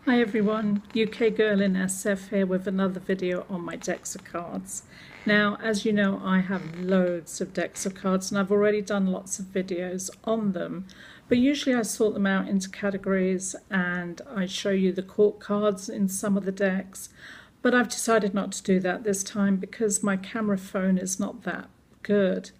Hi everyone, ukgirlinsf here with another video on my decks of cards. Now, as you know, I have loads of decks of cards and I've already done lots of videos on them, but usually I sort them out into categories and I show you the court cards in some of the decks, but I've decided not to do that this time because my camera phone is not that good.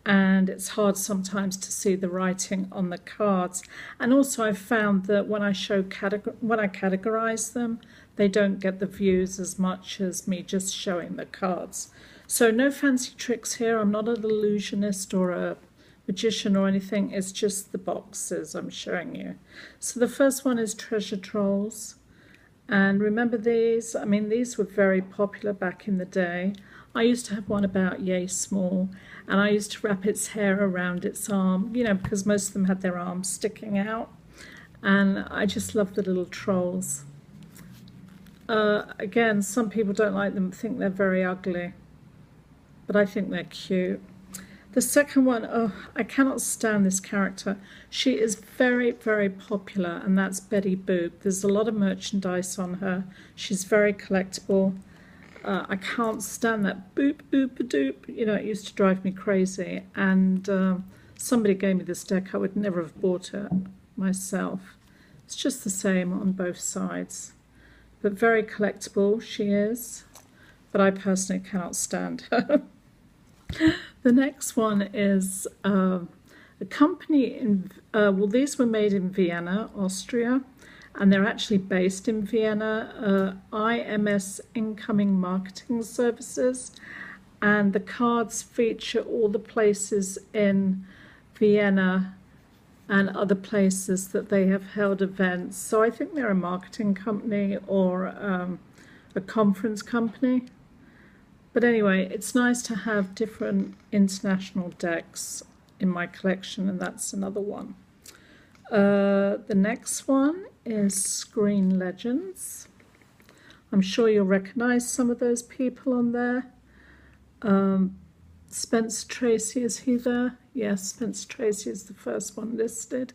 And it's hard sometimes to see the writing on the cards. And also I've found that when I categorize them, they don't get the views as much as me just showing the cards. So no fancy tricks here. I'm not an illusionist or a magician or anything. It's just the boxes I'm showing you. So the first one is Treasure Trolls. And remember these? I mean, these were very popular back in the day. I used to have one about yay small, and I used to wrap its hair around its arm, you know, because most of them had their arms sticking out. And I just love the little trolls. Again, some people don't like them, think they're very ugly, but I think they're cute. The second one, oh, I cannot stand this character. She is very, very popular, and that's Betty Boop. There's a lot of merchandise on her. She's very collectible. I can't stand that boop, boop, doop. You know, it used to drive me crazy. And somebody gave me this deck. I would never have bought it myself. It's just the same on both sides. But very collectible she is. But I personally cannot stand her. The next one is a company in, well, these were made in Vienna, Austria, and they're actually based in Vienna, IMS Incoming Marketing Services, and the cards feature all the places in Vienna and other places that they have held events. So I think they're a marketing company or a conference company. But anyway, it's nice to have different international decks in my collection, and that's another one. The next one is Screen Legends. I'm sure you'll recognize some of those people on there. Spencer Tracy, is he there? Yes, Spencer Tracy is the first one listed.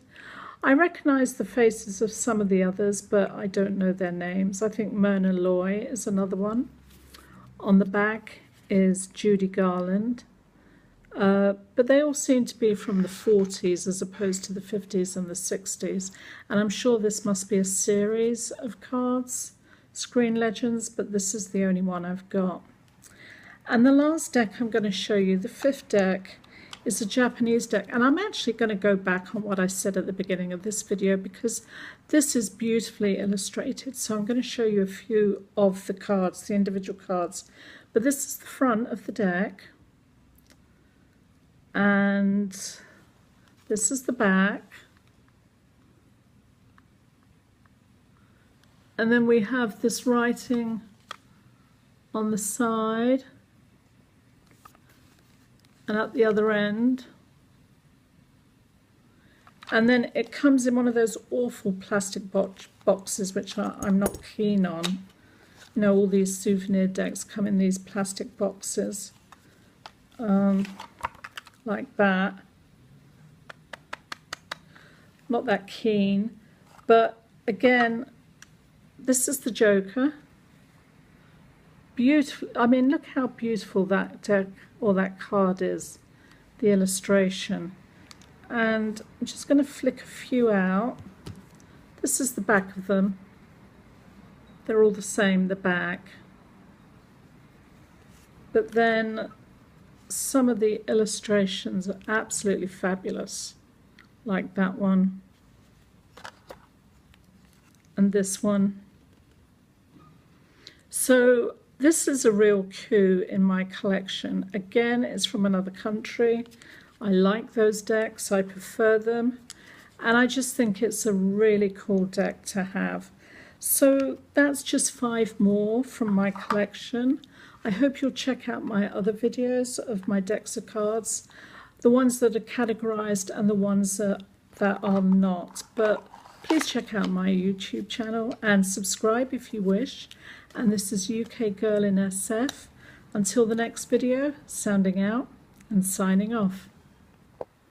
I recognize the faces of some of the others, but I don't know their names. I think Myrna Loy is another one. On the back is Judy Garland, but they all seem to be from the 40s as opposed to the 50s and the 60s, and I'm sure this must be a series of cards, Screen Legends, but this is the only one I've got. And the last deck I'm going to show you, the fifth deck, is a Japanese deck, and I'm actually going to go back on what I said at the beginning of this video because this is beautifully illustrated. So I'm going to show you a few of the cards, the individual cards. But this is the front of the deck, and this is the back. And then we have this writing on the side and at the other end. And then it comes in one of those awful plastic boxes, which I'm not keen on. You know, all these souvenir decks come in these plastic boxes, like that. Not that keen, but again, this is the Joker. Beautiful. I mean, look how beautiful that deck or that card is, the illustration. And I'm just going to flick a few out. This is the back of them. They're all the same, the back. But then some of the illustrations are absolutely fabulous, like that one and this one. So this is a real coup in my collection. Again, it's from another country. I like those decks, I prefer them, and I just think it's a really cool deck to have. So that's just 5 more from my collection. I hope you'll check out my other videos of my decks of cards, the ones that are categorized and the ones that are not. But please check out my YouTube channel and subscribe if you wish. And this is ukgirlinsf. Until the next video, sounding out and signing off.